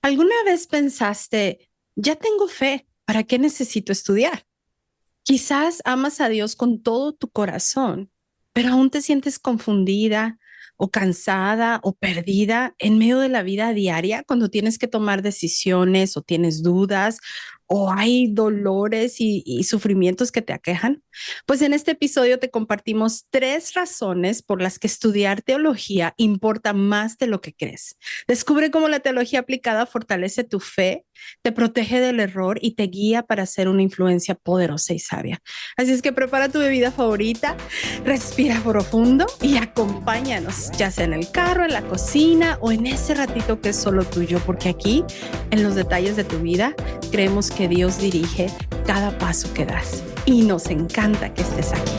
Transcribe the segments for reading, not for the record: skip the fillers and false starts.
¿Alguna vez pensaste, ya tengo fe, ¿para qué necesito estudiar? Quizás amas a Dios con todo tu corazón, pero aún te sientes confundida o cansada o perdida en medio de la vida diaria cuando tienes que tomar decisiones o tienes dudas o hay dolores y sufrimientos que te aquejan. Pues en este episodio te compartimos 3 razones por las que estudiar teología importa más de lo que crees. Descubre cómo la teología aplicada fortalece tu fe, te protege del error y te guía para ser una influencia poderosa y sabia. Así es que prepara tu bebida favorita, respira profundo y acompáñanos, ya sea en el carro, en la cocina o en ese ratito que es solo tuyo, porque aquí, en los detalles de tu vida, creemos que Dios dirige cada paso que das y nos encanta que estés aquí.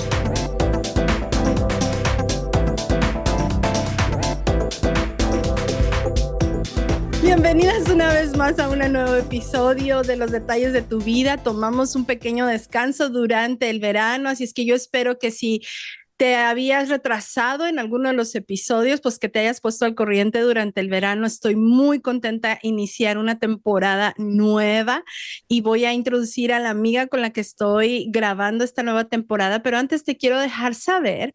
Bienvenidas una vez más a un nuevo episodio de Los Detalles de tu Vida. Tomamos un pequeño descanso durante el verano, así es que yo espero que si te habías retrasado en alguno de los episodios, pues que te hayas puesto al corriente durante el verano. Estoy muy contenta de iniciar una temporada nueva y voy a introducir a la amiga con la que estoy grabando esta nueva temporada, pero antes te quiero dejar saber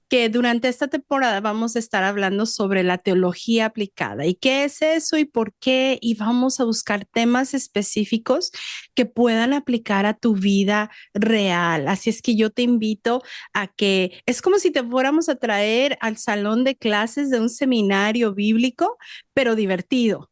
que durante esta temporada vamos a estar hablando sobre la teología aplicada y qué es eso y por qué, y vamos a buscar temas específicos que puedan aplicar a tu vida real. Así es que yo te invito a que es como si te fuéramos a traer al salón de clases de un seminario bíblico, pero divertido.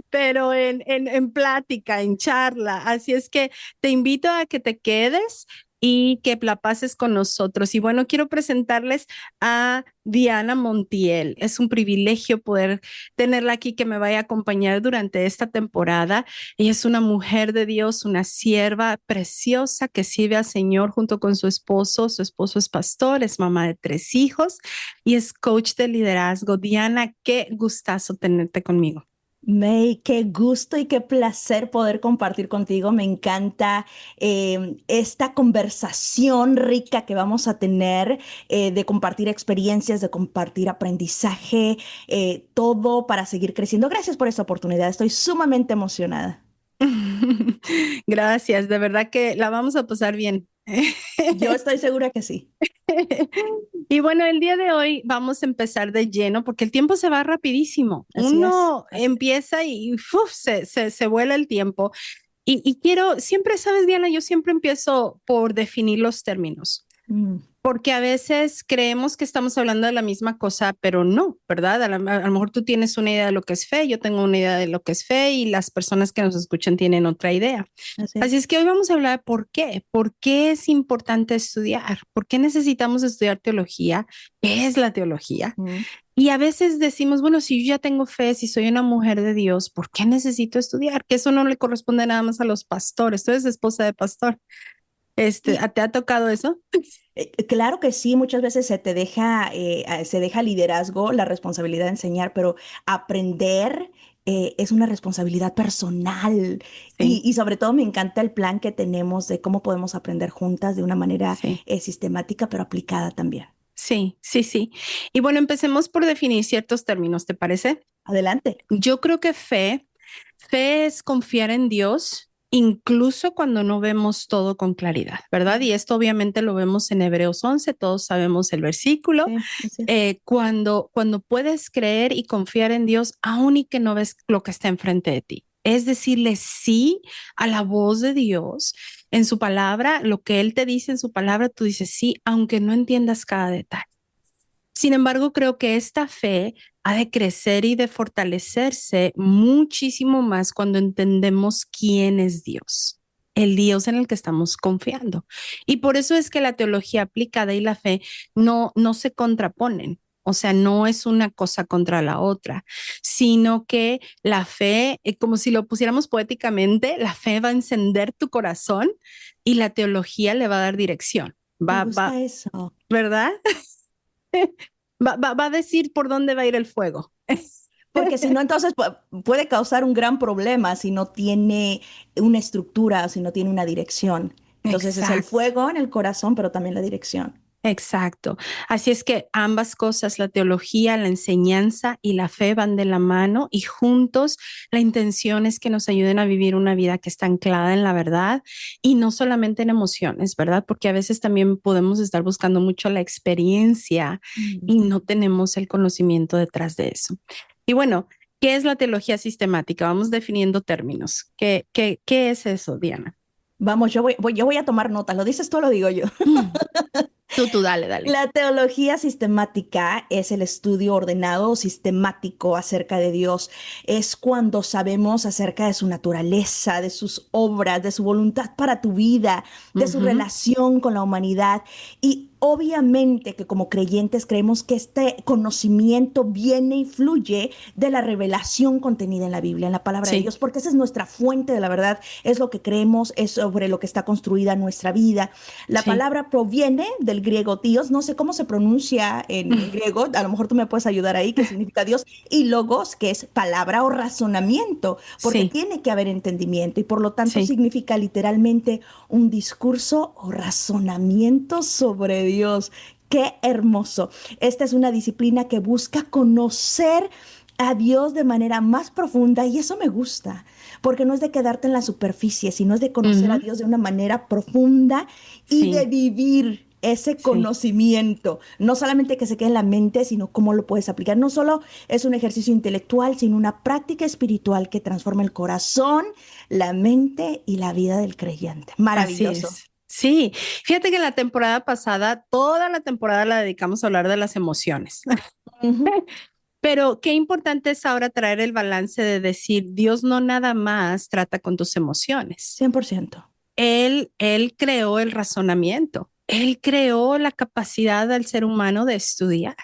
Pero en plática, en charla. Así es que te invito a que te quedes y que la pases con nosotros. Y bueno, quiero presentarles a Diana Montiel. Es un privilegio poder tenerla aquí, que me vaya a acompañar durante esta temporada. Ella es una mujer de Dios, una sierva preciosa que sirve al Señor junto con su esposo. Su esposo es pastor, es mamá de 3 hijos y es coach de liderazgo. Diana, qué gustazo tenerte conmigo. May, qué gusto y qué placer poder compartir contigo. Me encanta esta conversación rica que vamos a tener, de compartir experiencias, de compartir aprendizaje, todo para seguir creciendo. Gracias por esta oportunidad. Estoy sumamente emocionada. Gracias, de verdad que la vamos a pasar bien. Yo estoy segura que sí. Y bueno, el día de hoy vamos a empezar de lleno porque el tiempo se va rapidísimo. Así es. Uno empieza y ¡fuf! Se vuela el tiempo. Y quiero, siempre sabes, Diana, yo siempre empiezo por definir los términos. Mm, Porque a veces creemos que estamos hablando de la misma cosa, pero no, ¿verdad? A lo mejor tú tienes una idea de lo que es fe, yo tengo una idea de lo que es fe y las personas que nos escuchan tienen otra idea. así Así es. es que hoy vamos a hablar de por qué es importante estudiar, por qué necesitamos estudiar teología, qué es la teología. Mm. Y a veces decimos, bueno, si yo ya tengo fe, si soy una mujer de Dios, ¿por qué necesito estudiar? Que eso no le corresponde nada más a los pastores. Tú eres esposa de pastor. Y ¿Te ha tocado eso? claro que sí, muchas veces se deja liderazgo, la responsabilidad de enseñar, pero aprender es una responsabilidad personal. Y, Sí, y sobre todo me encanta el plan que tenemos de cómo podemos aprender juntas de una manera sí. sistemática, pero aplicada también. Sí, sí, sí. Y bueno, empecemos por definir ciertos términos, ¿te parece? Adelante. Yo creo que fe es confiar en Dios incluso cuando no vemos todo con claridad, ¿verdad? Mm. Y esto obviamente lo vemos en Hebreos 11, todos sabemos el versículo. Sí, así es. Cuando puedes creer y confiar en Dios, aun y que no ves lo que está enfrente de ti. Es decirle sí a la voz de Dios en su palabra, lo que Él te dice en su palabra, tú dices sí, aunque no entiendas cada detalle. Sin embargo, creo que esta fe ha de crecer y de fortalecerse muchísimo más cuando entendemos quién es Dios, el Dios en el que estamos confiando. Y por eso es que la teología aplicada y la fe no se contraponen. O sea, no es una cosa contra la otra, sino que la fe, como si lo pusiéramos poéticamente, la fe va a encender tu corazón y la teología le va a dar dirección. Me Va, gusta eso. ¿verdad? Va a decir por dónde va a ir el fuego. Porque si no, entonces puede causar un gran problema si no tiene una estructura, si no tiene una dirección. Entonces es el Exacto. fuego en el corazón, pero también la dirección. Exacto. Así es que ambas cosas, la teología, la enseñanza y la fe van de la mano y juntos la intención es que nos ayuden a vivir una vida que está anclada en la verdad y no solamente en emociones, ¿verdad? Porque a veces también podemos estar buscando mucho la experiencia y Mm. no tenemos el conocimiento detrás de eso. Y bueno, ¿qué es la teología sistemática? Vamos definiendo términos. ¿Qué es eso, Diana? Vamos, yo voy a tomar notas. ¿Lo dices tú o lo digo yo? Tú, dale, dale. La teología sistemática es el estudio ordenado o sistemático acerca de Dios. Es cuando sabemos acerca de su naturaleza, de sus obras, de su voluntad para tu vida, de su Ujú. relación con la humanidad. Y obviamente que como creyentes creemos que este conocimiento viene y fluye de la revelación contenida en la Biblia, en la palabra de Sí, Dios, porque esa es nuestra fuente de la verdad, es lo que creemos, es sobre lo que está construida nuestra vida. La sí. palabra proviene del griego Dios, no sé cómo se pronuncia en griego, a lo mejor tú me puedes ayudar ahí, qué significa Dios, y logos, que es palabra o razonamiento, porque Sí, tiene que haber entendimiento y por lo tanto sí. significa literalmente un discurso o razonamiento sobre Dios. Qué hermoso. Esta es una disciplina que busca conocer a Dios de manera más profunda y eso me gusta, porque no es de quedarte en la superficie, sino es de conocer a Ujú. Dios de una manera profunda y de Sí, vivir ese sí, conocimiento, no solamente que se quede en la mente, sino cómo lo puedes aplicar. No solo es un ejercicio intelectual, sino una práctica espiritual que transforma el corazón, la mente y la vida del creyente. así Maravilloso. es. Sí, fíjate que la temporada pasada, toda la temporada la dedicamos a hablar de las emociones, Ujú. pero qué importante es ahora traer el balance de decir, Dios no nada más trata con tus emociones. 100%. Él creó el razonamiento, él creó la capacidad del ser humano de estudiar.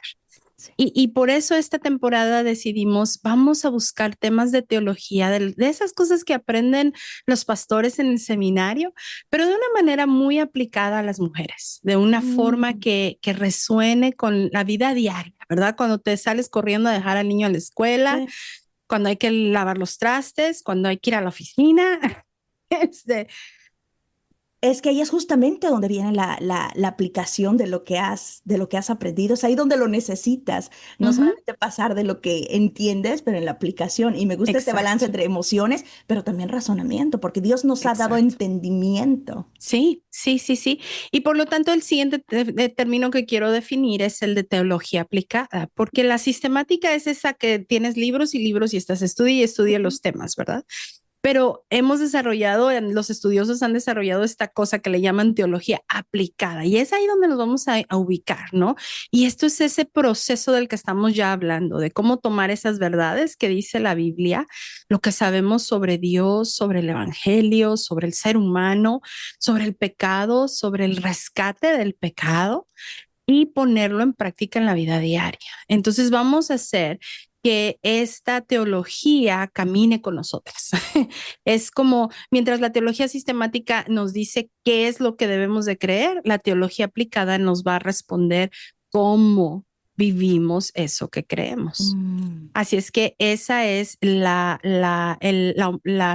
Sí. Y por eso esta temporada decidimos, vamos a buscar temas de teología, de esas cosas que aprenden los pastores en el seminario, pero de una manera muy aplicada a las mujeres, de una forma Mm. que resuene con la vida diaria, ¿verdad? Cuando te sales corriendo a dejar al niño a la escuela, Sí. cuando hay que lavar los trastes, cuando hay que ir a la oficina. Este, Es que ahí es justamente donde viene la aplicación de lo que has aprendido. Es ahí donde lo necesitas. No ujú, solamente pasar de lo que entiendes, pero en la aplicación. Y me gusta este balance exacto, entre emociones, pero también razonamiento, porque Dios nos ha dado exacto. entendimiento. Sí, sí, sí, sí. Y por lo tanto, el siguiente término que quiero definir es el de teología aplicada, porque la sistemática es esa que tienes libros y libros y estás estudia y estudia Ujú. los temas, ¿verdad? Pero hemos desarrollado, los estudiosos han desarrollado esta cosa que le llaman teología aplicada y es ahí donde nos vamos a ubicar, ¿no? Y esto es ese proceso del que estamos ya hablando, de cómo tomar esas verdades que dice la Biblia, lo que sabemos sobre Dios, sobre el Evangelio, sobre el ser humano, sobre el pecado, sobre el rescate del pecado y ponerlo en práctica en la vida diaria. Entonces vamos a hacer que esta teología camine con nosotras. Es como, mientras la teología sistemática nos dice qué es lo que debemos de creer, la teología aplicada nos va a responder cómo vivimos eso que creemos. Mm. Así es que esa es la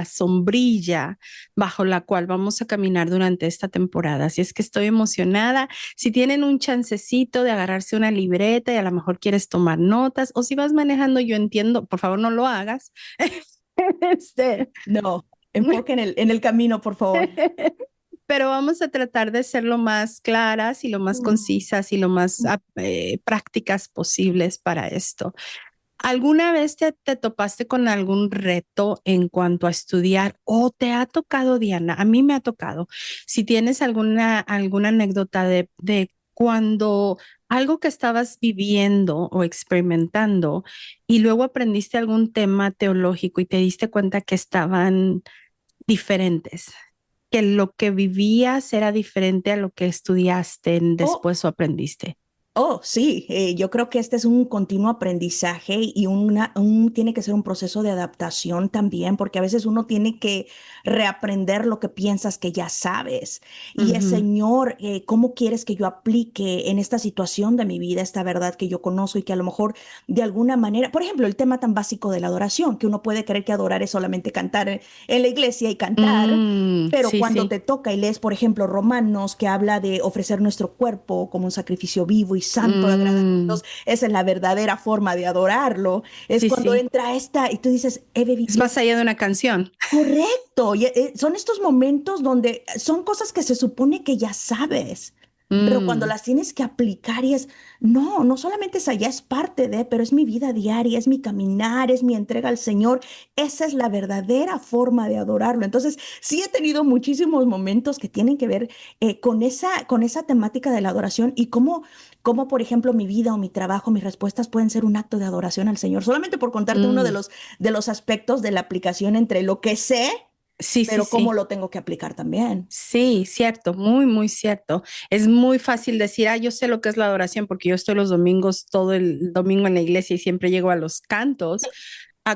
sombrilla bajo la cual vamos a caminar durante esta temporada. Así es que estoy emocionada. Si tienen un chancecito de agarrarse una libreta y a lo mejor quieres tomar notas, o si vas manejando, yo entiendo, por favor no lo hagas. Este, No, enfoque en el camino, por favor. pero vamos a tratar de ser lo más claras y lo más Mm. concisas y lo más prácticas posibles para esto. ¿Alguna vez te topaste con algún reto en cuanto a estudiar o te ha tocado, Diana? A mí me ha tocado. Si tienes alguna anécdota de cuando algo que estabas viviendo o experimentando y luego aprendiste algún tema teológico y te diste cuenta que estaban diferentes, que lo que vivías era diferente a lo que estudiaste Oh, después o aprendiste. Oh, sí, yo creo que este es un continuo aprendizaje y tiene que ser un proceso de adaptación también, porque a veces uno tiene que reaprender lo que piensas que ya sabes. Y es, Ujú. Señor, ¿cómo quieres que yo aplique en esta situación de mi vida esta verdad que yo conozco y que a lo mejor de alguna manera, por ejemplo, el tema tan básico de la adoración, que uno puede creer que adorar es solamente cantar en la iglesia y cantar. Pero Sí, cuando sí. te toca y lees, por ejemplo, Romanos, que habla de ofrecer nuestro cuerpo como un sacrificio vivo y santo, agradable a Mm, Dios, esa es la verdadera forma de adorarlo. Es sí, cuando sí. entra esta y tú dices, baby, Es más allá de una canción. correcto. Y, son estos momentos donde son cosas que se supone que ya sabes, pero cuando Mm, las tienes que aplicar y es, no, no solamente es allá, es parte de, pero es mi vida diaria, es mi caminar, es mi entrega al Señor. Esa es la verdadera forma de adorarlo. Entonces, sí he tenido muchísimos momentos que tienen que ver con esa temática de la adoración y cómo, por ejemplo, mi vida o mi trabajo, mis respuestas pueden ser un acto de adoración al Señor. Solamente por contarte uno mm. de los aspectos de la aplicación entre lo que sé, Sí, sí, pero cómo sí. lo tengo que aplicar también. Sí, cierto, muy, muy cierto. Es muy fácil decir, yo sé lo que es la adoración porque yo estoy los domingos, todo el domingo en la iglesia y siempre llego a los cantos.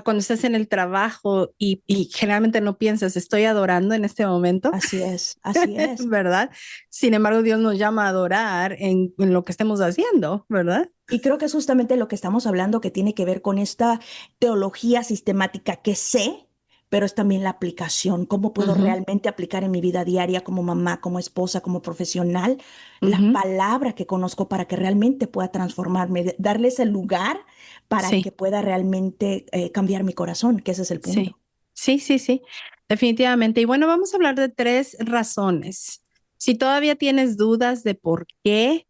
Cuando estás en el trabajo y generalmente no piensas, estoy adorando en este momento, Así es, así es. ¿verdad? Sin embargo, Dios nos llama a adorar en lo que estemos haciendo, ¿verdad? Y creo que es justamente lo que estamos hablando que tiene que ver con esta teología sistemática que sé, pero es también la aplicación. ¿Cómo puedo Ujú, realmente aplicar en mi vida diaria como mamá, como esposa, como profesional, la ujú. palabra que conozco para que realmente pueda transformarme, darle ese lugar para que Sí, pueda realmente cambiar mi corazón, que ese es el punto. sí, sí, sí, sí, definitivamente. Y bueno, vamos a hablar de tres razones. Si todavía tienes dudas de por qué,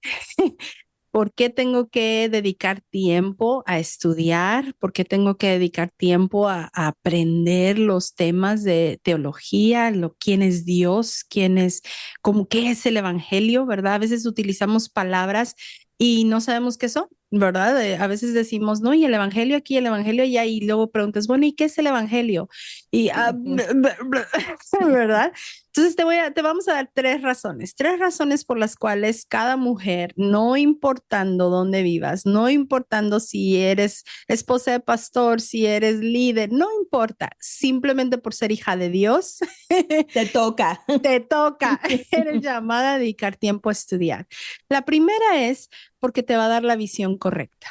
¿por qué tengo que dedicar tiempo a estudiar? ¿Por qué tengo que dedicar tiempo a aprender los temas de teología, quién es Dios, como qué es el evangelio, ¿verdad? A veces utilizamos palabras y no sabemos qué son, ¿verdad? A veces decimos, no, y el evangelio aquí, el evangelio allá, y luego preguntas, bueno, ¿y qué es el evangelio? Y, Ujú. ¿verdad? Entonces te vamos a dar tres razones por las cuales cada mujer, no importando dónde vivas, no importando si eres esposa de pastor, si eres líder, no importa, simplemente por ser hija de Dios, Te toca. te toca, eres llamada a dedicar tiempo a estudiar. La primera es porque te va a dar la visión correcta.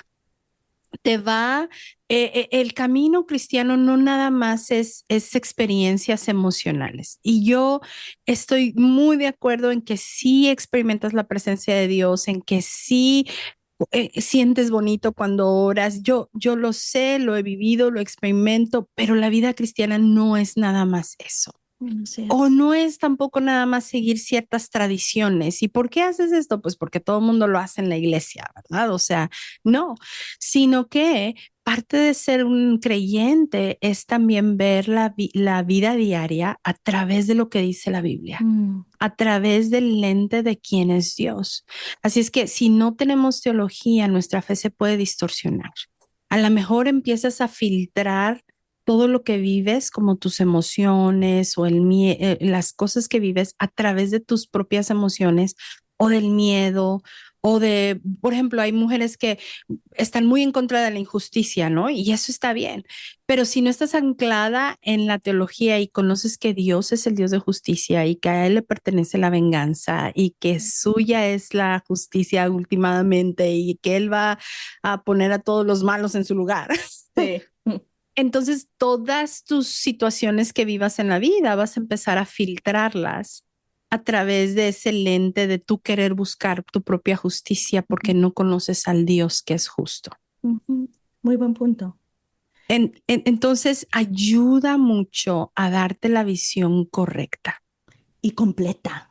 Te va, el camino cristiano no nada más es experiencias emocionales. Y yo estoy muy de acuerdo en que sí experimentas la presencia de Dios, en que sí sientes bonito cuando oras. Yo lo sé, lo he vivido, lo experimento, pero la vida cristiana no es nada más eso. Así O es. no es tampoco nada más seguir ciertas tradiciones. ¿Y por qué haces esto? Pues porque todo el mundo lo hace en la iglesia, ¿verdad? O sea, no, sino que parte de ser un creyente es también ver la vida diaria a través de lo que dice la Biblia, Mm, a través del lente de quién es Dios. Así es que si no tenemos teología, nuestra fe se puede distorsionar. A lo mejor empiezas a filtrar todo lo que vives, como tus emociones o las cosas que vives a través de tus propias emociones o del miedo o de, por ejemplo, hay mujeres que están muy en contra de la injusticia, ¿no? Y eso está bien, pero si no estás anclada en la teología y conoces que Dios es el Dios de justicia y que a Él le pertenece la venganza y que suya es la justicia últimamente y que Él va a poner a todos los malos en su lugar. sí. Entonces, todas tus situaciones que vivas en la vida vas a empezar a filtrarlas a través de ese lente de tú querer buscar tu propia justicia porque no conoces al Dios que es justo. Ujú. Muy buen punto. Entonces, ayuda mucho a darte la visión correcta. Y completa.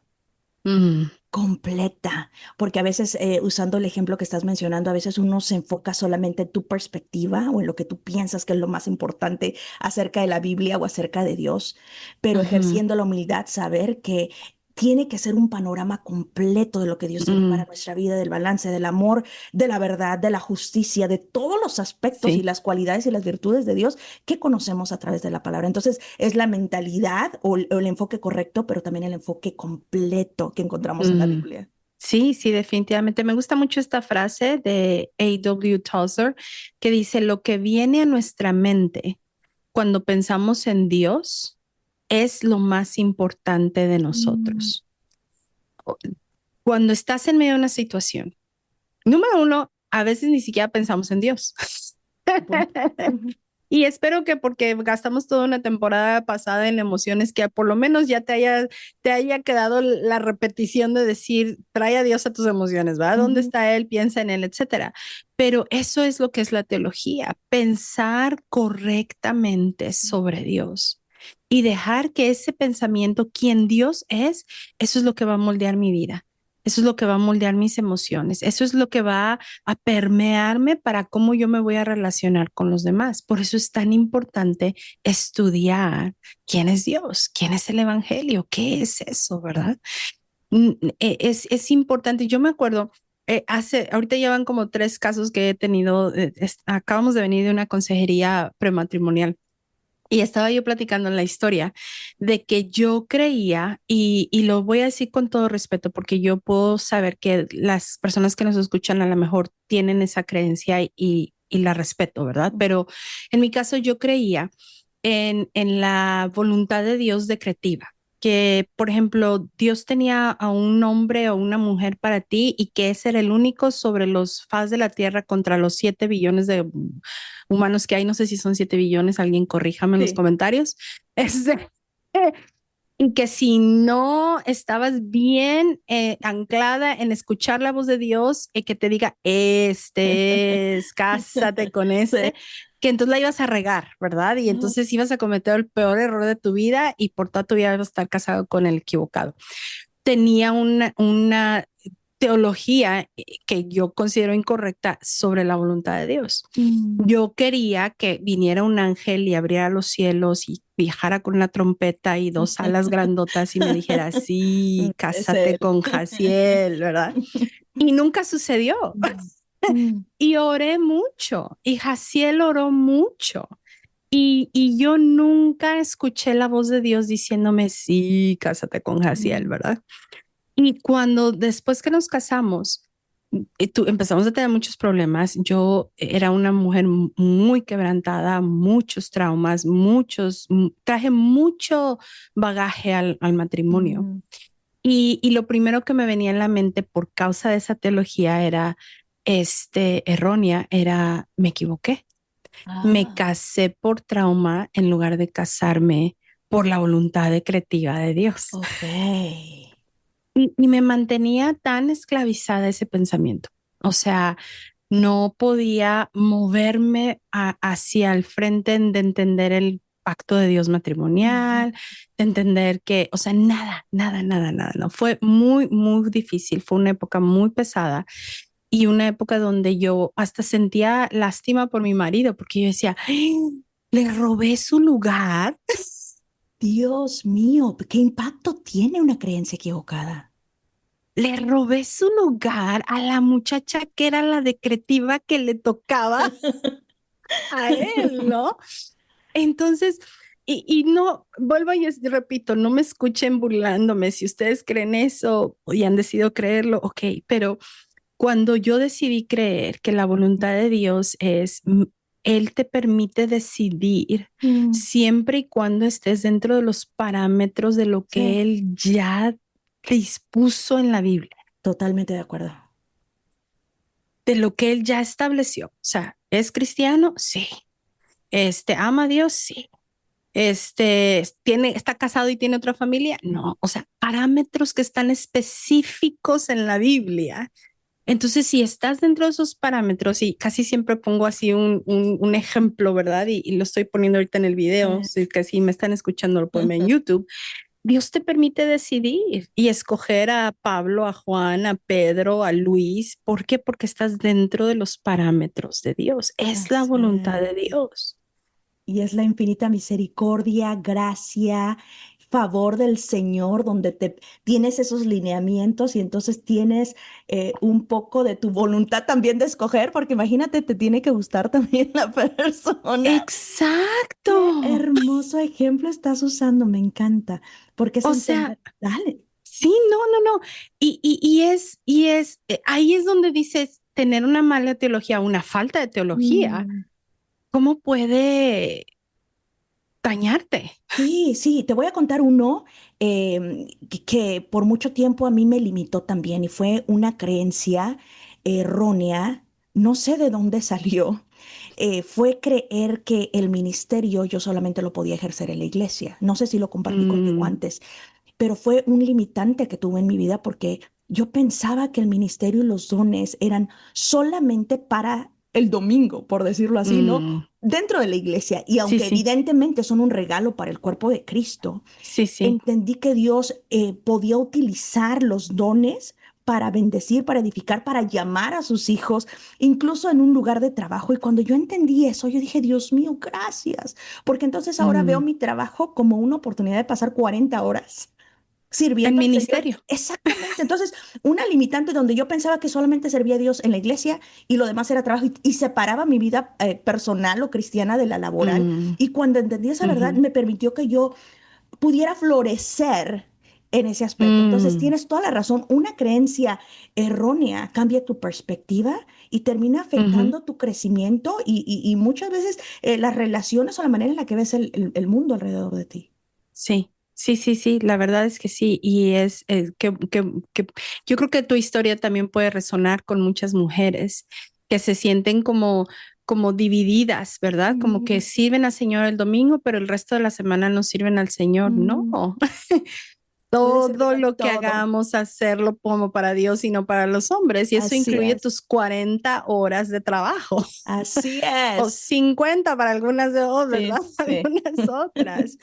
Mm, Completa, porque a veces, usando el ejemplo que estás mencionando, a veces uno se enfoca solamente en tu perspectiva o en lo que tú piensas que es lo más importante acerca de la Biblia o acerca de Dios, pero ujú, ejerciendo la humildad, saber que tiene que ser un panorama completo de lo que Dios tiene para mm, nuestra vida, del balance, del amor, de la verdad, de la justicia, de todos los aspectos y sí, las cualidades y las virtudes de Dios que conocemos a través de la palabra. Entonces, es la mentalidad o el enfoque correcto, pero también el enfoque completo que encontramos en la mm. Biblia. Sí, sí, definitivamente. Me gusta mucho esta frase de A.W. Tozer que dice, lo que viene a nuestra mente cuando pensamos en Dios es lo más importante de Mm, nosotros. O- Cuando estás en medio de una situación, número uno, a veces ni siquiera pensamos en Dios. buen punto. Ujú. Y espero que porque gastamos toda una temporada pasada en emociones, que por lo menos ya te haya quedado la repetición de decir, trae a Dios a tus emociones, ¿va? ¿Dónde Ujú. está Él? Piensa en Él, etcétera. Pero eso es lo que es la teología, pensar correctamente sobre Dios y dejar que ese pensamiento, quien Dios es, eso es lo que va a moldear mi vida. Eso es lo que va a moldear mis emociones. Eso es lo que va a permearme para cómo yo me voy a relacionar con los demás. Por eso es tan importante estudiar quién es Dios, quién es el Evangelio, qué es eso, ¿verdad? Es importante. Yo me acuerdo, ahorita llevan como 3 casos que he tenido, acabamos de venir de una consejería prematrimonial. Y estaba yo platicando en la historia de que yo creía, y lo voy a decir con todo respeto, porque yo puedo saber que las personas que nos escuchan a lo mejor tienen esa creencia y la respeto, ¿verdad? Pero en mi caso yo creía en la voluntad de Dios decretiva, que por ejemplo Dios tenía a un hombre o una mujer para ti y que ese era el único sobre los faz de la tierra contra los 7 billones de humanos que hay, no sé si son 7 billones, alguien corríjame en los Sí. comentarios. Este, y que si no estabas bien anclada en escuchar la voz de Dios, y que te diga, este es, cásate con Sí. que entonces la ibas a regar, ¿verdad? Y Ujú. entonces ibas a cometer el peor error de tu vida y por toda tu vida ibas a estar casado con el equivocado. Tenía una teología que yo considero incorrecta sobre la voluntad de Dios. Mm. Yo quería que viniera un ángel y abriera los cielos y viajara con una trompeta y 2 alas grandotas y me dijera, sí, Es cásate él. con Jaciel, ¿verdad? Y nunca sucedió. Mm. Y oré mucho y Jaciel oró mucho. Y yo nunca escuché la voz de Dios diciéndome, sí, cásate con Jaciel, Mm. ¿verdad? Y cuando después que nos casamos, empezamos a tener muchos problemas. Yo era una mujer muy quebrantada, muchos traumas, traje mucho bagaje al matrimonio. Mm. Y lo primero que me venía en la mente por causa de esa teología era, errónea, era, me equivoqué. Me Ah, casé por trauma en lugar de casarme por la voluntad decretiva de Dios. ok. Y me mantenía tan esclavizada a ese pensamiento. O sea, no podía moverme hacia el frente de entender el pacto de Dios Ujú. matrimonial, de entender que, o sea, nada, nada, nada, nada, no. Fue muy, muy difícil. Fue una época muy pesada y una época donde yo hasta sentía lástima por mi marido, porque yo decía, "Ay, le robé su lugar, Dios mío, ¿qué impacto tiene una creencia equivocada? le robé su lugar a la muchacha que era la decretiva que le tocaba a él, ¿no? Entonces, y no, vuelvo y repito, no me escuchen burlándome. Si ustedes creen eso y han decidido creerlo, ok, pero cuando yo decidí creer que la voluntad de Dios es, Él te permite decidir Mm. siempre y cuando estés dentro de los parámetros de lo Sí, que Él ya dispuso en la Biblia, totalmente de acuerdo. de lo que Él ya estableció. O sea, ¿es cristiano? Sí. ¿Ama a Dios? Sí. ¿Está casado y tiene otra familia? No, o sea, parámetros que están específicos en la Biblia. Entonces, si estás dentro de esos parámetros, y casi siempre pongo así un ejemplo, ¿verdad? Y lo estoy poniendo ahorita en el video, Sí. si que si me están escuchando lo pueden ver en YouTube. Dios te permite decidir y escoger a Pablo, a Juan, a Pedro, a Luis. ¿Por qué? Porque estás dentro de los parámetros de Dios. Es la Así voluntad de es. Dios. Y es la infinita misericordia, gracia, favor del Señor, donde te tienes esos lineamientos y entonces tienes un poco de tu voluntad también de escoger, porque imagínate, te tiene que gustar también la persona. Exacto. Qué hermoso ejemplo estás usando, me encanta, porque es O sea, entender. Dale. Sí, no, no, no. Ahí es donde dices, tener una mala teología, una falta de teología, Mm. ¿cómo puede dañarte? Sí, sí, te voy a contar uno que por mucho tiempo a mí me limitó también y fue una creencia errónea, no sé de dónde salió, fue creer que el ministerio yo solamente lo podía ejercer en la iglesia. No sé si lo compartí contigo Mm, antes, pero fue un limitante que tuve en mi vida porque yo pensaba que el ministerio y los dones eran solamente para el domingo, por decirlo así, ¿no? mm, Dentro de la iglesia. Y sí, aunque sí, evidentemente son un regalo para el cuerpo de Cristo, sí, sí. entendí que Dios podía utilizar los dones para bendecir, para edificar, para llamar a sus hijos, incluso en un lugar de trabajo. Y cuando yo entendí eso, yo dije, Dios mío, gracias, porque entonces ahora veo Mm. mi trabajo como una oportunidad de pasar 40 horas En sirviendo al Señor. ministerio. Exactamente. Entonces, una limitante donde yo pensaba que solamente servía a Dios en la iglesia y lo demás era trabajo y separaba mi vida personal o cristiana de la laboral. Mm, Y cuando entendí esa verdad, ujú, me permitió que yo pudiera florecer en ese aspecto. Entonces, mm, tienes toda la razón. Una creencia errónea cambia tu perspectiva y termina ujú. afectando tu crecimiento y muchas veces las relaciones o la manera en la que ves el mundo alrededor de ti. Sí, sí, sí, sí, la verdad es que sí. Y que yo creo que tu historia también puede resonar con muchas mujeres que se sienten como divididas, ¿verdad? Como que Mm, sirven al Señor el domingo, pero el resto de la semana no sirven al Señor. No, mm. Puede servir todo en lo que todo. hagamos, hacerlo como para Dios y no para los hombres. Y eso Así incluye es. tus 40 horas de trabajo. Así O es. 50 para algunas de vos, Sí, ¿verdad? sí. Algunas otras.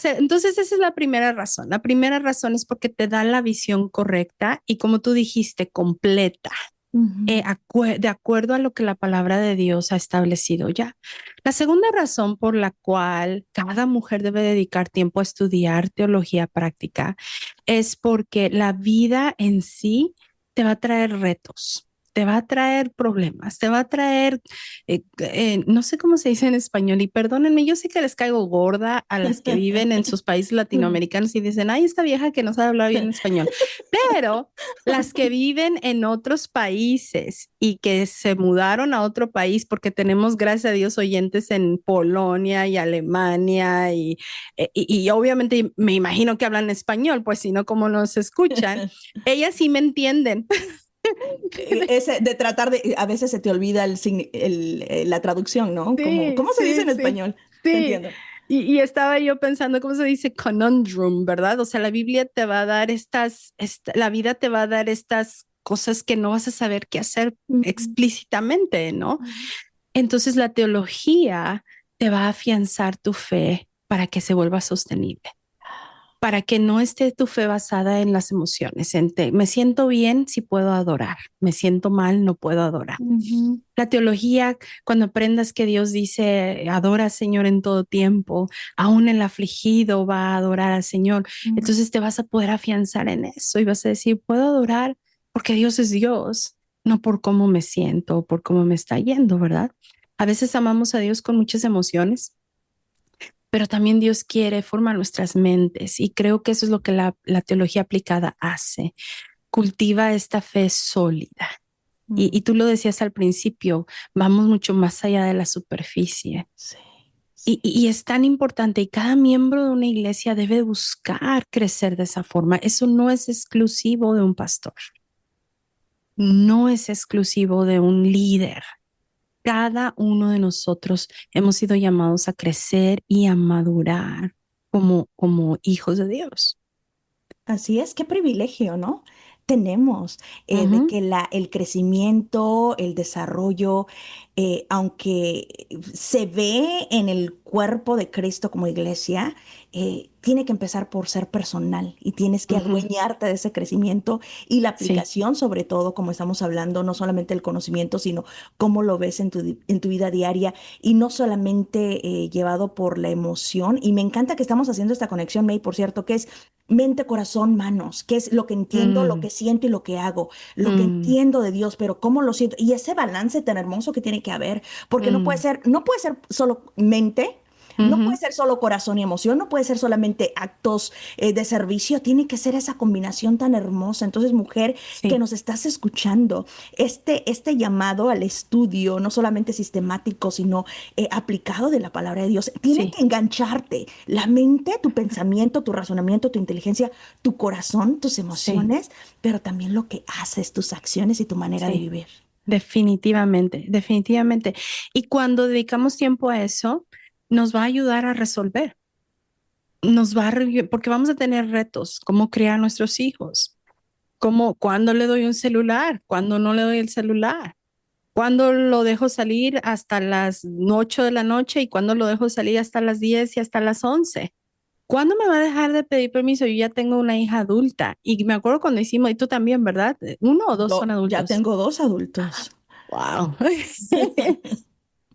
Entonces, esa es la primera razón. La primera razón es porque te da la visión correcta y, como tú dijiste, completa, Ujú, de acuerdo a lo que la palabra de Dios ha establecido ya. La segunda razón por la cual cada mujer debe dedicar tiempo a estudiar teología práctica es porque la vida en sí te va a traer retos. Te va a traer problemas, te va a traer, no sé cómo se dice en español, y perdónenme, yo sé que les caigo gorda a las que viven en sus países latinoamericanos y dicen, ay, esta vieja que no sabe hablar bien español, pero las que viven en otros países y que se mudaron a otro país, porque tenemos, gracias a Dios, oyentes en Polonia y Alemania y obviamente me imagino que hablan español, pues si no, ¿cómo nos escuchan? Ellas sí me entienden. Ese de tratar de, a veces se te olvida la traducción, ¿no? Como, Sí, ¿cómo se dice sí, en sí, español? Te sí. entiendo. Y estaba yo pensando, ¿cómo se dice? Conundrum, ¿verdad? O sea, la Biblia te va a dar la vida te va a dar estas cosas que no vas a saber qué hacer Ujú, explícitamente, ¿no? ujú. Entonces la teología te va a afianzar tu fe para que se vuelva sostenible, para que no esté tu fe basada en las emociones, me siento bien si puedo adorar, me siento mal, no puedo adorar. Ujú, La teología, cuando aprendas que Dios dice, adora al Señor en todo tiempo, aún el afligido va a adorar al Señor, ujú. entonces te vas a poder afianzar en eso y vas a decir, puedo adorar porque Dios es Dios, no por cómo me siento o por cómo me está yendo, ¿verdad? A veces amamos a Dios con muchas emociones, pero también Dios quiere formar nuestras mentes y creo que eso es lo que la teología aplicada hace, cultiva esta fe sólida. Y Mm, tú lo decías al principio, vamos mucho más allá de la superficie. sí, sí. Y es tan importante y cada miembro de una iglesia debe buscar crecer de esa forma. Eso no es exclusivo de un pastor, no es exclusivo de un líder. Cada uno de nosotros hemos sido llamados a crecer y a madurar como hijos de Dios. Así es, qué privilegio, ¿no? Tenemos de Ujú, que el crecimiento, el desarrollo, aunque se ve en el cuerpo de Cristo como iglesia, tiene que empezar por ser personal y tienes que ujú, adueñarte de ese crecimiento y la sí, aplicación, sobre todo, como estamos hablando, no solamente el conocimiento, sino cómo lo ves en tu vida diaria y no solamente llevado por la emoción. Y me encanta que estamos haciendo esta conexión, May, por cierto, que es mente, corazón, manos, que es lo que entiendo, lo mm, que siento y lo que hago, lo que mm, entiendo de Dios, pero cómo lo siento. Y ese balance tan hermoso que tiene que haber, porque mm, no puede ser solo mente. No puede Ujú. ser solo corazón y emoción, no puede ser solamente actos de servicio, tiene que ser esa combinación tan hermosa. Entonces, mujer que Sí, nos estás escuchando, este llamado al estudio, no solamente sistemático, sino aplicado de la palabra de Dios, tiene sí, que engancharte la mente, tu pensamiento, tu razonamiento, tu inteligencia, tu corazón, tus sí, emociones, pero también lo que haces, tus acciones y tu manera de sí. vivir. Definitivamente, definitivamente. Y cuando dedicamos tiempo a eso, nos va a ayudar a resolver. Porque vamos a tener retos, cómo criar a nuestros hijos, cómo, cuándo le doy un celular, cuándo no le doy el celular, cuándo lo dejo salir hasta las 8 de la noche y cuándo lo dejo salir hasta las 10 y hasta las 11. ¿Cuándo me va a dejar de pedir permiso? Yo ya tengo una hija adulta y me acuerdo cuando hicimos, y tú también, ¿verdad? ¿Uno o dos son Ya adultos? tengo dos adultos. Wow.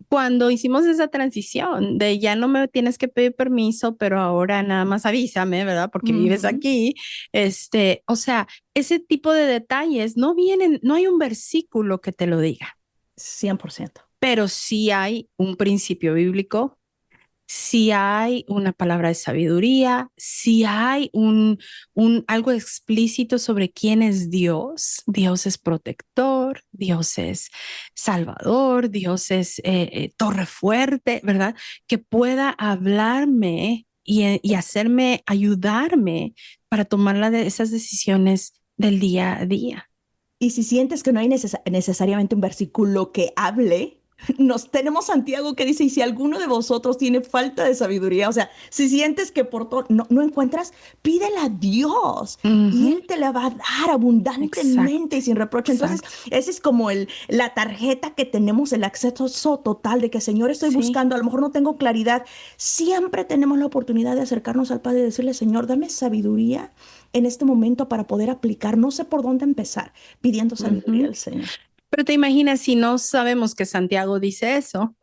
Cuando hicimos esa transición de ya no me tienes que pedir permiso, pero ahora nada más avísame, ¿verdad? Porque vives Ujú, aquí. O sea, ese tipo de detalles no vienen, no hay un versículo que te lo diga, 100%. pero sí hay un principio bíblico, si hay una palabra de sabiduría, si hay algo explícito sobre quién es Dios. Dios es protector, Dios es salvador, Dios es torre fuerte, ¿verdad? Que pueda hablarme y hacerme, ayudarme para tomar esas decisiones del día a día. Y si sientes que no hay necesariamente un versículo que hable, nos tenemos Santiago que dice, y si alguno de vosotros tiene falta de sabiduría, o sea, si sientes que por todo no encuentras, pídela a Dios y Ujú. Él te la va a dar Exacto, abundantemente y sin reproche. Entonces, exacto. ese es como la tarjeta que tenemos, el acceso total de que, Señor, estoy Sí. buscando, a lo mejor no tengo claridad. Siempre tenemos la oportunidad de acercarnos al Padre y decirle, Señor, dame sabiduría en este momento para poder aplicar, no sé por dónde empezar pidiendo sabiduría Ujú. al Señor. Pero te imaginas si no sabemos que Santiago dice eso,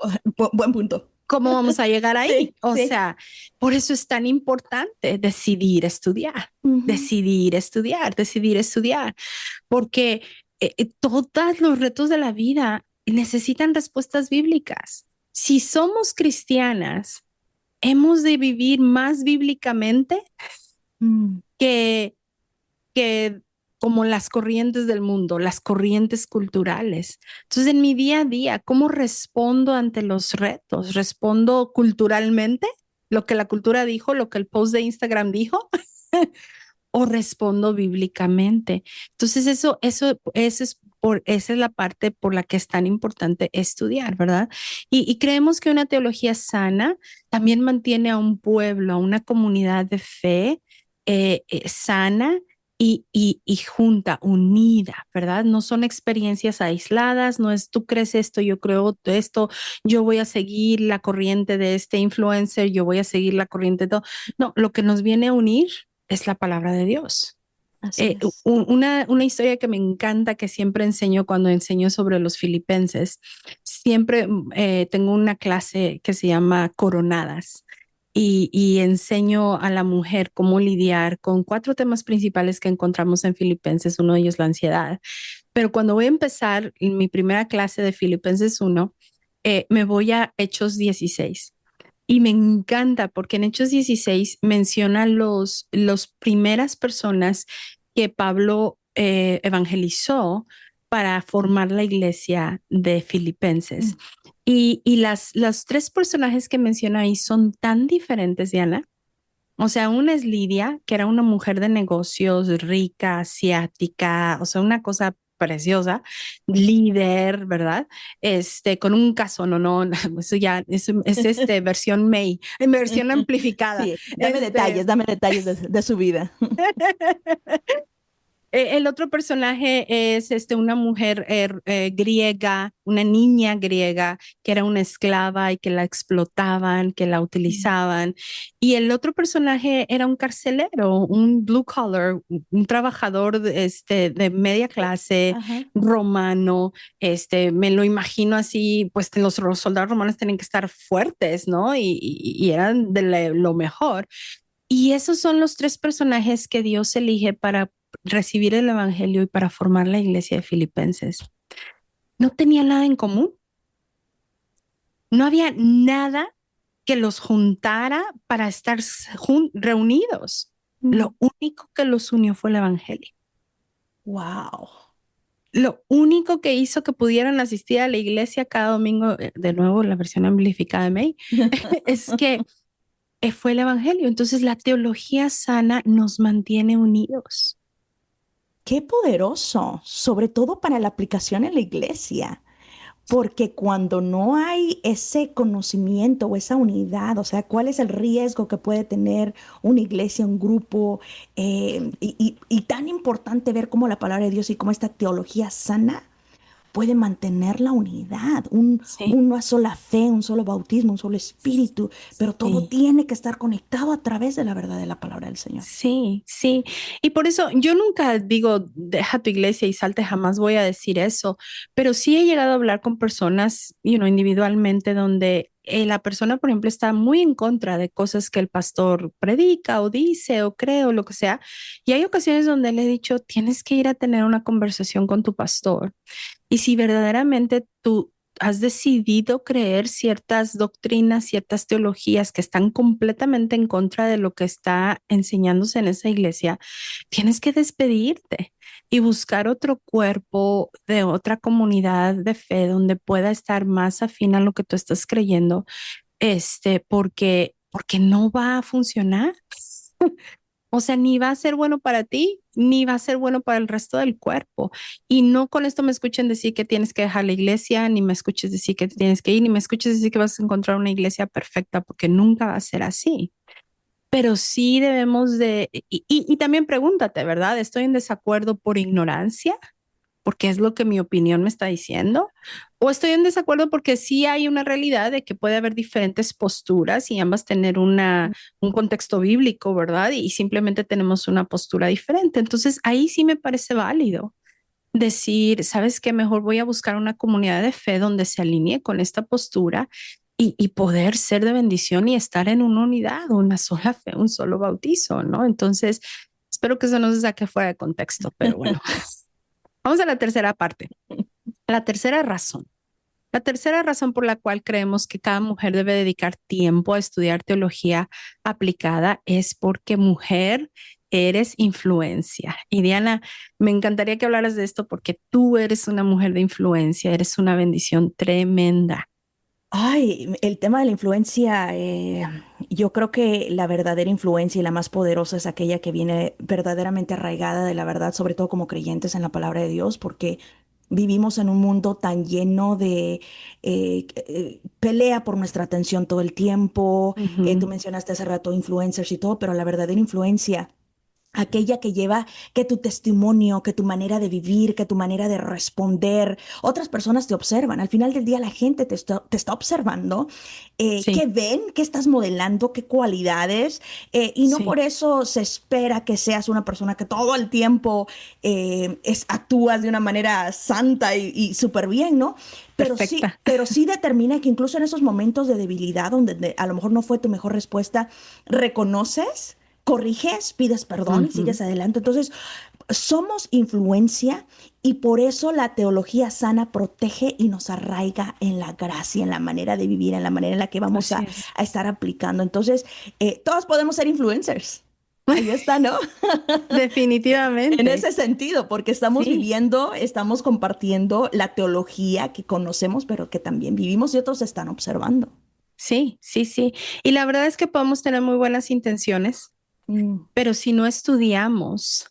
Buen punto. ¿cómo vamos a llegar ahí? Sí, O sí. sea, por eso es tan importante Ujú. decidir estudiar, porque todos los retos de la vida necesitan respuestas bíblicas. Si somos cristianas, hemos de vivir más bíblicamente Mm, que que como las corrientes del mundo, las corrientes culturales. Entonces, en mi día a día, ¿cómo respondo ante los retos? ¿Respondo culturalmente? ¿Lo que la cultura dijo, lo que el post de Instagram dijo? ¿O respondo bíblicamente? Entonces, esa es la parte por la que es tan importante estudiar, ¿verdad? Y creemos que una teología sana también mantiene a un pueblo, a una comunidad de fe sana y junta, unida, ¿verdad? No son experiencias aisladas, no es tú crees esto, yo creo esto, yo voy a seguir la corriente de este influencer, yo voy a seguir la corriente de todo. No, lo que nos viene a unir es la palabra de Dios. así es. Una historia que me encanta, que siempre enseño cuando enseño sobre los filipenses, siempre tengo una clase que se llama Coronadas y enseño a la mujer cómo lidiar con cuatro temas principales que encontramos en Filipenses, uno de ellos la ansiedad. Pero cuando voy a empezar mi primera clase de Filipenses 1, me voy a Hechos 16. Y me encanta porque en Hechos 16 menciona los primeras personas que Pablo evangelizó para formar la iglesia de Mm, Filipenses. Y las tres personajes que menciona ahí son tan diferentes, Diana. O sea, una es Lidia, que era una mujer de negocios rica, asiática, o sea, una cosa preciosa, líder, ¿verdad? Con un caso, no, eso ya es versión May, en versión amplificada. Sí, Este, dame detalles de su vida. El otro personaje es una mujer griega, una niña griega que era una esclava y que la explotaban, que la Mm, utilizaban. Y el otro personaje era un carcelero, un blue collar, un trabajador de media clase ajá. romano. Me lo imagino así, pues los soldados romanos tienen que estar fuertes, ¿no? Y eran de lo mejor. Y esos son los tres personajes que Dios elige para recibir el Evangelio y para formar la iglesia de Filipenses. No tenían nada en común, no había nada que los juntara para estar reunidos. Lo único que los unió fue el evangelio. Wow. Lo único que hizo que pudieran asistir a la iglesia cada domingo, de nuevo la versión amplificada de May, es que fue el evangelio. Entonces la teología sana nos mantiene unidos. Qué poderoso, sobre todo para la aplicación en la iglesia. Porque cuando no hay ese conocimiento o esa unidad, o sea, cuál es el riesgo que puede tener una iglesia, un grupo, y tan importante ver cómo la palabra de Dios y cómo esta teología sana puede mantener la unidad, Sí, una sola fe, un solo bautismo, un solo espíritu, pero todo sí. tiene que estar conectado a través de la verdad de la palabra del Señor. Sí, sí. Y por eso yo nunca digo, deja tu iglesia y salte, jamás voy a decir eso, pero sí he llegado a hablar con personas, individualmente, donde la persona, por ejemplo, está muy en contra de cosas que el pastor predica o dice o cree o lo que sea. Y hay ocasiones donde le he dicho, tienes que ir a tener una conversación con tu pastor. Y si verdaderamente tú has decidido creer ciertas doctrinas, ciertas teologías que están completamente en contra de lo que está enseñándose en esa iglesia, tienes que despedirte y buscar otro cuerpo de otra comunidad de fe donde pueda estar más afín a lo que tú estás creyendo, porque no va a funcionar. O sea, ni va a ser bueno para ti, ni va a ser bueno para el resto del cuerpo. Y no con esto me escuchen decir que tienes que dejar la iglesia, ni me escuches decir que tienes que ir, ni me escuches decir que vas a encontrar una iglesia perfecta, porque nunca va a ser así. Pero sí debemos y también pregúntate, ¿verdad? ¿Estoy en desacuerdo por ignorancia? Porque es lo que mi opinión me está diciendo, o estoy en desacuerdo porque sí hay una realidad de que puede haber diferentes posturas y ambas tener un contexto bíblico, ¿verdad? Y simplemente tenemos una postura diferente. Entonces ahí sí me parece válido decir, ¿sabes qué? Mejor voy a buscar una comunidad de fe donde se alinee con esta postura y poder ser de bendición y estar en una unidad, una sola fe, un solo bautizo, ¿no? Entonces, espero que eso no se saque fuera de contexto, pero bueno. Vamos a la tercera parte. La tercera razón. La tercera razón por la cual creemos que cada mujer debe dedicar tiempo a estudiar teología aplicada es porque mujer eres influencia. Y Diana, me encantaría que hablaras de esto porque tú eres una mujer de influencia, eres una bendición tremenda. Ay, el tema de la influencia, yo creo que la verdadera influencia y la más poderosa es aquella que viene verdaderamente arraigada de la verdad, sobre todo como creyentes en la palabra de Dios, porque vivimos en un mundo tan lleno de pelea por nuestra atención todo el tiempo. Tú Ujú. mencionaste hace rato influencers y todo, pero la verdadera influencia, aquella que lleva que tu testimonio, que tu manera de vivir, que tu manera de responder, otras personas te observan. Al final del día la gente te está observando, qué Sí, ven, qué estás modelando, qué cualidades, y no por sí, eso se espera que seas una persona que todo el tiempo actúas de una manera santa y súper bien, ¿no? perfecta. Pero sí determina que incluso en esos momentos de debilidad, donde a lo mejor no fue tu mejor respuesta, reconoces, corriges, pides perdón y Ujú. sigues adelante. Entonces, somos influencia y por eso la teología sana protege y nos arraiga en la gracia, en la manera de vivir, en la manera en la que vamos Así a, es. a estar aplicando. Entonces, todos podemos ser influencers. Ahí está, ¿no? En Definitivamente. ese sentido, porque estamos Sí. viviendo, estamos compartiendo la teología que conocemos, pero que también vivimos y otros están observando. Sí, sí, sí. Y la verdad es que podemos tener muy buenas intenciones, Mm. pero si no estudiamos,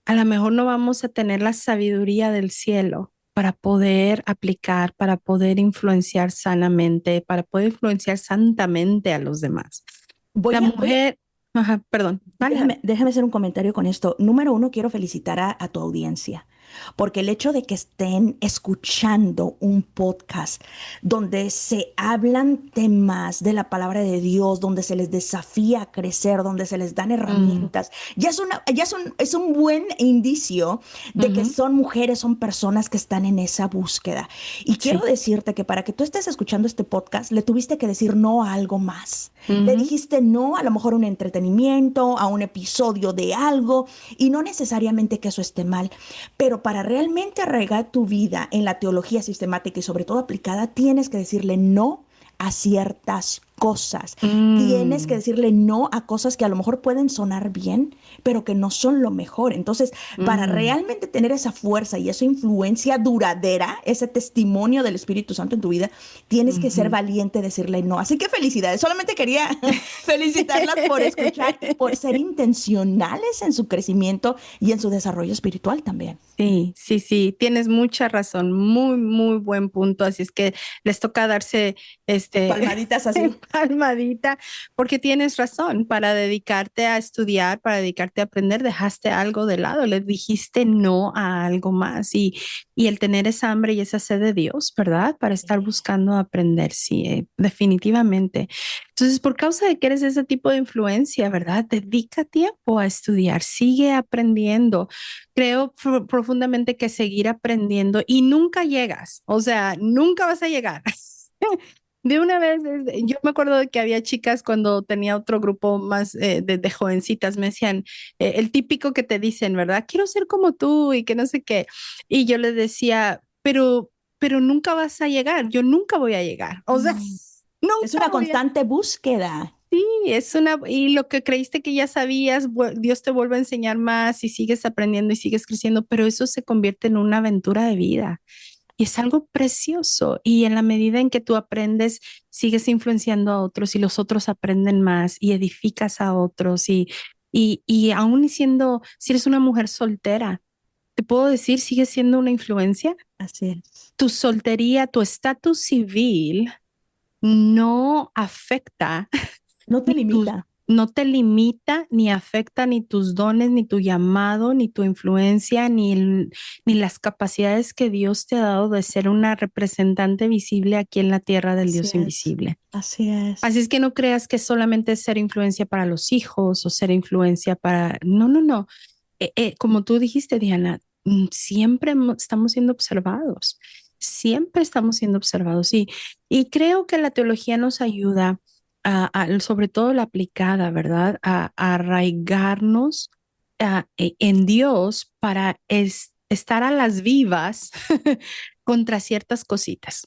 a lo mejor no vamos a tener la sabiduría del cielo para poder aplicar, para poder influenciar sanamente, para poder influenciar santamente a los demás. La Voy a, mujer, ajá, perdón, dale, dale. déjame hacer un comentario con esto. Número uno, quiero felicitar a tu audiencia, porque el hecho de que estén escuchando un podcast donde se hablan temas de la palabra de Dios, donde se les desafía a crecer, donde se les dan Mm, herramientas, es un buen indicio de que ujú, son mujeres, son personas que están en esa búsqueda. Y quiero sí, decirte que para que tú estés escuchando este podcast, le tuviste que decir no a algo más. Le ujú, dijiste no a lo mejor a un entretenimiento, a un episodio de algo, y no necesariamente que eso esté mal, pero para realmente arraigar tu vida en la teología sistemática y sobre todo aplicada, tienes que decirle no a ciertas cosas. Tienes que Mm, decirle no a cosas que a lo mejor pueden sonar bien, pero que no son lo mejor. Entonces, para mm. realmente tener esa fuerza y esa influencia duradera, ese testimonio del Espíritu Santo en tu vida, tienes que ser Ujú. valiente, decirle no. Así que felicidades. Solamente quería felicitarlas por escuchar y por ser intencionales en su crecimiento y en su desarrollo espiritual también. Sí, sí, sí, tienes mucha razón, muy, muy buen punto. Así es que les toca darse Palmaditas así. palmadita, porque tienes razón. Para dedicarte a estudiar, para dedicarte a aprender, dejaste algo de lado, le dijiste no a algo más y el tener esa hambre y esa sed de Dios, ¿verdad? Para estar buscando aprender, sí, definitivamente. Entonces, por causa de que eres ese tipo de influencia, ¿verdad? Dedica tiempo a estudiar, sigue aprendiendo. Creo profundamente que seguir aprendiendo y nunca llegas, o sea, nunca vas a llegar. De una vez, yo me acuerdo de que había chicas cuando tenía otro grupo más de jovencitas, me decían, el típico que te dicen, ¿verdad? Quiero ser como tú y que no sé qué. Y yo les decía, pero nunca vas a llegar, yo nunca voy a llegar, o sea, Mm. Es nunca una voy a. constante búsqueda. Sí, y lo que creíste que ya sabías, Dios te vuelve a enseñar más y sigues aprendiendo y sigues creciendo, pero eso se convierte en una aventura de vida y es algo precioso. Y en la medida en que tú aprendes, sigues influenciando a otros y los otros aprenden más y edificas a otros y aún siendo, si eres una mujer soltera, te puedo decir, sigues siendo una influencia. Así es. Tu soltería, tu estatus civil no afecta No te ni tus, limita. no te limita ni afecta ni tus dones, ni tu llamado, ni tu influencia, ni las capacidades que Dios te ha dado de ser una representante visible aquí en la tierra del Así Dios es. invisible. Así es. Así es que no creas que solamente es ser influencia para los hijos o ser influencia para. No, no, no. Como tú dijiste, Diana, siempre estamos siendo observados. Siempre estamos siendo observados. Y creo que la teología nos ayuda sobre todo la aplicada, ¿verdad? A arraigarnos en Dios para estar a las vivas contra ciertas cositas.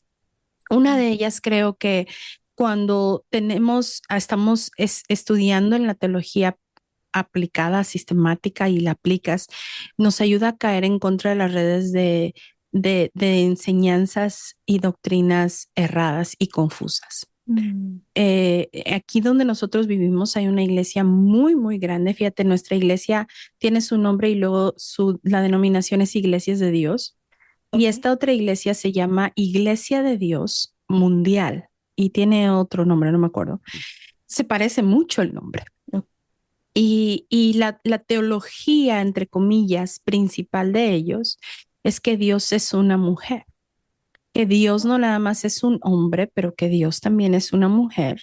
Una de ellas creo que cuando estamos estudiando en la teología aplicada, sistemática y la aplicas, nos ayuda a caer en contra de las redes de enseñanzas y doctrinas erradas y confusas. Mm. Aquí donde nosotros vivimos hay una iglesia muy, muy grande. Fíjate, nuestra iglesia tiene su nombre y luego la denominación es Iglesias de Dios. Y Ok. esta otra iglesia se llama Iglesia de Dios Mundial y tiene otro nombre, no me acuerdo. Se parece mucho el nombre. Ok. Y la teología, entre comillas, principal de ellos es que Dios es una mujer, que Dios no nada más es un hombre, pero que Dios también es una mujer,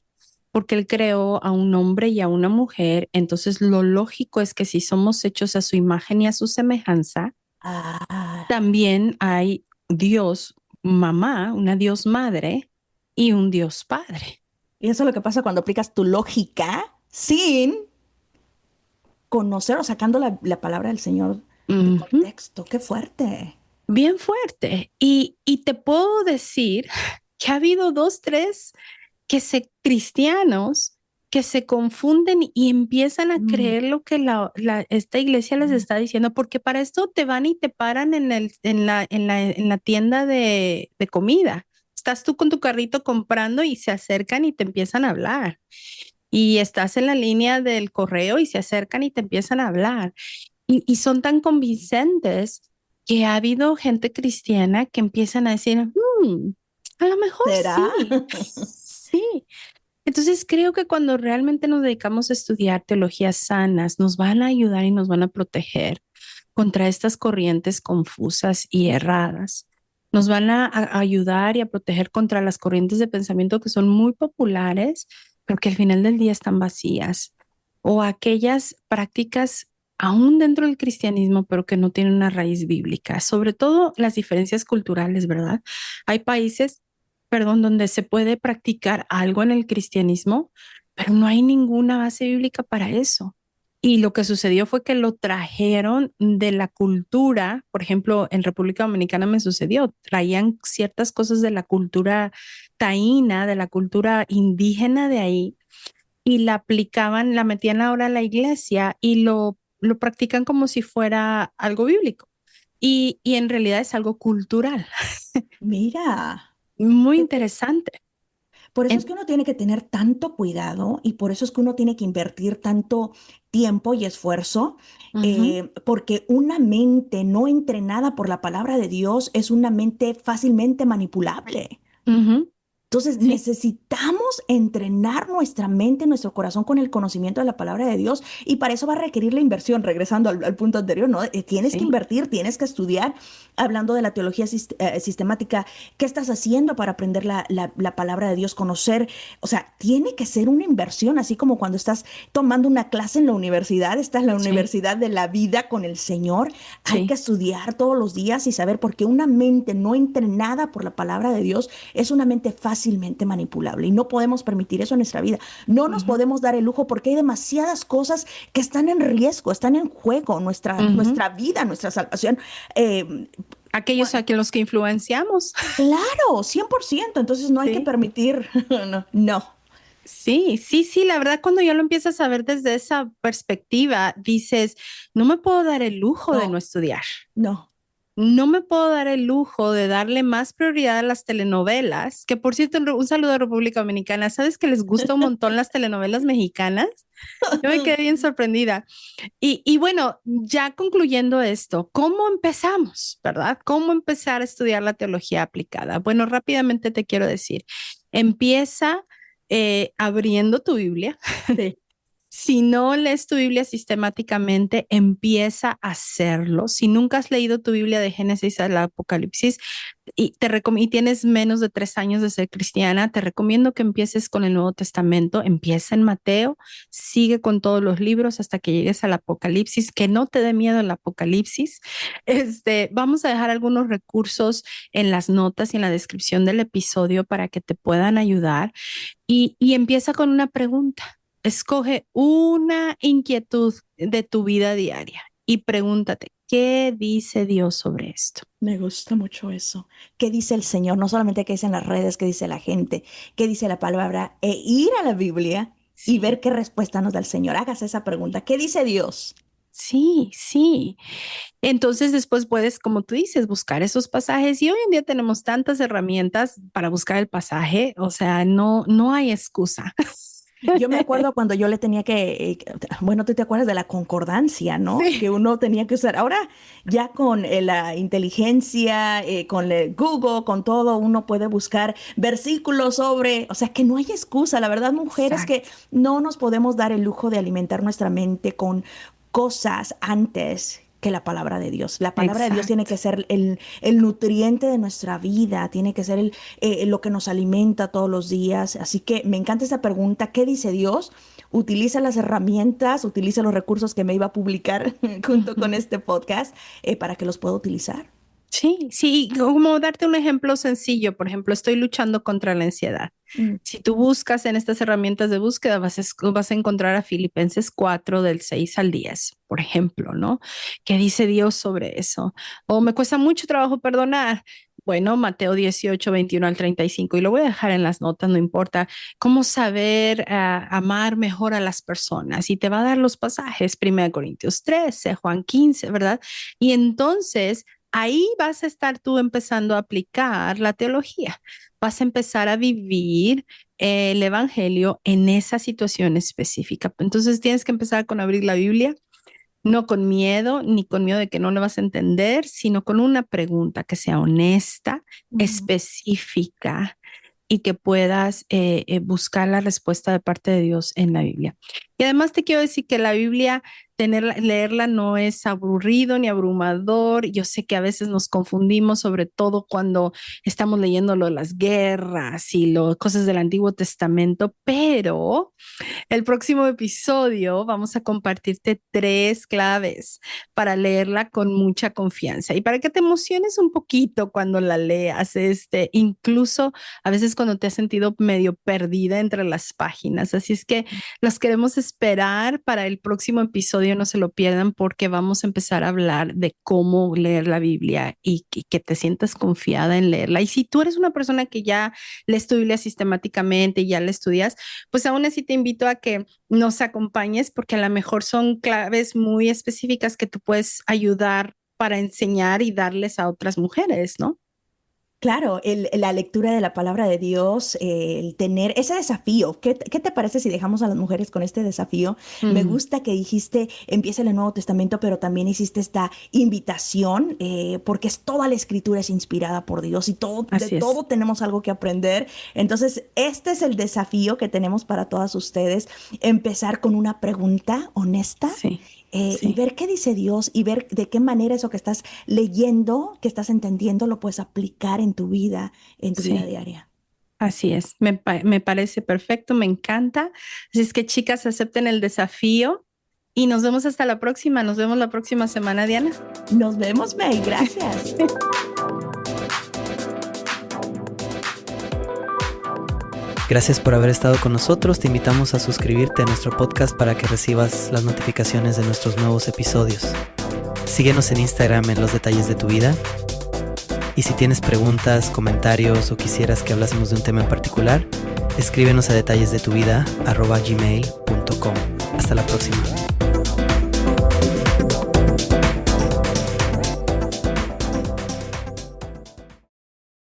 porque Él creó a un hombre y a una mujer. Entonces, lo lógico es que si somos hechos a su imagen y a su semejanza, Ah, también hay Dios mamá, una Dios madre y un Dios padre. y eso es lo que pasa cuando aplicas tu lógica sin conocer o sacando la palabra del Señor de Ujú. contexto. Qué fuerte. Bien fuerte. Y te puedo decir que ha habido dos, tres cristianos que se confunden y empiezan a Mm, creer lo que esta iglesia les mm. está diciendo, porque para esto te van y te paran en la tienda de comida. Estás tú con tu carrito comprando y se acercan y te empiezan a hablar. Y estás en la línea del correo y se acercan y te empiezan a hablar. Y son tan convincentes que ha habido gente cristiana que empiezan a decir, a lo mejor ¿Será? sí, sí. Entonces creo que cuando realmente nos dedicamos a estudiar teologías sanas, nos van a ayudar y nos van a proteger contra estas corrientes confusas y erradas. Nos van a ayudar y a proteger contra las corrientes de pensamiento que son muy populares, pero que al final del día están vacías, o aquellas prácticas aún dentro del cristianismo, pero que no tienen una raíz bíblica, sobre todo las diferencias culturales, ¿verdad? Hay países, perdón, donde se puede practicar algo en el cristianismo, pero no hay ninguna base bíblica para eso. Y lo que sucedió fue que lo trajeron de la cultura, por ejemplo, en República Dominicana me sucedió, traían ciertas cosas de la cultura taína, de la cultura indígena de ahí, y la aplicaban, la metían ahora a la iglesia y lo practican como si fuera algo bíblico. Y en realidad es algo cultural, Mira. muy interesante. Por eso es En- que uno tiene que tener tanto cuidado y por eso es que uno tiene que invertir tanto tiempo y esfuerzo, Ujú, porque una mente no entrenada por la palabra de Dios es una mente fácilmente manipulable. ujú, Entonces sí, necesitamos entrenar nuestra mente, nuestro corazón con el conocimiento de la palabra de Dios y para eso va a requerir la inversión, regresando al punto anterior, ¿no? Tienes que sí. invertir, tienes que estudiar, hablando de la teología sistemática, ¿qué estás haciendo para aprender la palabra de Dios, conocer? O sea, tiene que ser una inversión, así como cuando estás tomando una clase en la universidad, estás en la Sí, universidad de la vida con el Señor, hay que sí. estudiar todos los días y saber, porque una mente no entrenada por la palabra de Dios, es una mente fácilmente manipulable y no podemos permitir eso en nuestra vida. No nos Ujú, podemos dar el lujo porque hay demasiadas cosas que están en riesgo, están en juego, ujú. nuestra vida, nuestra salvación. Eh, Aquellos a que los que influenciamos. claro, 100%. Entonces no hay que Sí. permitir, no, no, Sí, sí, sí, la verdad cuando ya lo empiezas a ver desde esa perspectiva, dices, no me puedo dar el lujo de no no, estudiar. no. No me puedo dar el lujo de darle más prioridad a las telenovelas, que por cierto, un saludo a República Dominicana. ¿Sabes que les gusta un montón las telenovelas mexicanas? Yo me quedé bien sorprendida. Y bueno, ya concluyendo esto, ¿cómo empezamos, verdad? ¿Cómo empezar a estudiar la teología aplicada? Bueno, rápidamente te quiero decir, empieza abriendo tu Biblia. Sí. Si no lees tu Biblia sistemáticamente, empieza a hacerlo. Si nunca has leído tu Biblia de Génesis al Apocalipsis y tienes menos de 3 años de ser cristiana, te recomiendo que empieces con el Nuevo Testamento. Empieza en Mateo, sigue con todos los libros hasta que llegues al Apocalipsis. Que no te dé miedo el Apocalipsis. Vamos a dejar algunos recursos en las notas y en la descripción del episodio para que te puedan ayudar y empieza con una pregunta. Escoge una inquietud de tu vida diaria y pregúntate, ¿qué dice Dios sobre esto? Me gusta mucho eso. ¿Qué dice el Señor? No solamente qué dicen las redes, qué dice la gente, qué dice la palabra, e ir a la Biblia y ver Sí, qué respuesta nos da el Señor. Hagas esa pregunta. ¿Qué dice Dios? sí, sí. Entonces después puedes, como tú dices, buscar esos pasajes y hoy en día tenemos tantas herramientas para buscar el pasaje, o sea, no hay excusa. Yo me acuerdo cuando yo le tenía bueno, tú te acuerdas de la concordancia, ¿no? Sí. Que uno tenía que usar. Ahora ya con la inteligencia, con Google, con todo, uno puede buscar versículos sobre, o sea, que no hay excusa. La verdad, mujeres, que Exacto, no nos podemos dar el lujo de alimentar nuestra mente con cosas antes que la palabra de Dios. La palabra de Dios tiene exacto. que ser el nutriente de nuestra vida, tiene que ser lo que nos alimenta todos los días. Así que me encanta esta pregunta, ¿qué dice Dios? Utiliza las herramientas, utiliza los recursos que me iba a publicar junto con Ujú. este podcast para que los pueda utilizar. Sí, sí, como darte un ejemplo sencillo, por ejemplo, estoy luchando contra la ansiedad. Mm, Si tú buscas en estas herramientas de búsqueda, vas a encontrar a Filipenses 4 del 6 al 10, por ejemplo, ¿no? ¿Qué dice Dios sobre eso? O me cuesta mucho trabajo perdonar. Bueno, Mateo 18 21 al 35 y lo voy a dejar en las notas, no importa. ¿Cómo saber amar mejor a las personas? Y te va a dar los pasajes, 1 Corintios 13, Juan 15, ¿verdad? Y entonces ahí vas a estar tú empezando a aplicar la teología. Vas a empezar a vivir el evangelio en esa situación específica. Entonces tienes que empezar con abrir la Biblia, no con miedo, ni con miedo de que no lo vas a entender, sino con una pregunta que sea honesta, mm, específica y que puedas buscar la respuesta de parte de Dios en la Biblia. Y además te quiero decir que la Biblia, leerla no es aburrido ni abrumador. Yo sé que a veces nos confundimos, sobre todo cuando estamos leyendo lo de las guerras y cosas del Antiguo Testamento, pero el próximo episodio vamos a compartirte 3 claves para leerla con mucha confianza y para que te emociones un poquito cuando la leas, incluso a veces cuando te has sentido medio perdida entre las páginas. Así es que los queremos esperar para el próximo episodio, no se lo pierdan porque vamos a empezar a hablar de cómo leer la Biblia y que te sientas confiada en leerla. Y si tú eres una persona que ya lees tu Biblia sistemáticamente y ya la estudias, pues aún así te invito a que nos acompañes porque a lo mejor son claves muy específicas que tú puedes ayudar para enseñar y darles a otras mujeres, ¿no? Claro, la lectura de la palabra de Dios, el tener ese desafío. ¿Qué te parece si dejamos a las mujeres con este desafío? Me Mm, gusta que dijiste, empieza en el Nuevo Testamento, pero también hiciste esta invitación, porque toda la escritura es inspirada por Dios y de así es. todo tenemos algo que aprender. Entonces, este es el desafío que tenemos para todas ustedes, empezar con una pregunta honesta. Sí, Y sí, ver qué dice Dios y ver de qué manera eso que estás leyendo, que estás entendiendo, lo puedes aplicar en tu vida sí. diaria. Así es, me parece perfecto, me encanta. Así es que chicas, acepten el desafío y nos vemos hasta la próxima. Nos vemos la próxima semana, Diana. Nos vemos, May. Gracias. Gracias por haber estado con nosotros. Te invitamos a suscribirte a nuestro podcast para que recibas las notificaciones de nuestros nuevos episodios. Síguenos en Instagram en Los Detalles de tu Vida. Y si tienes preguntas, comentarios o quisieras que hablásemos de un tema en particular, escríbenos a detallesdetuvida@gmail.com. Hasta la próxima.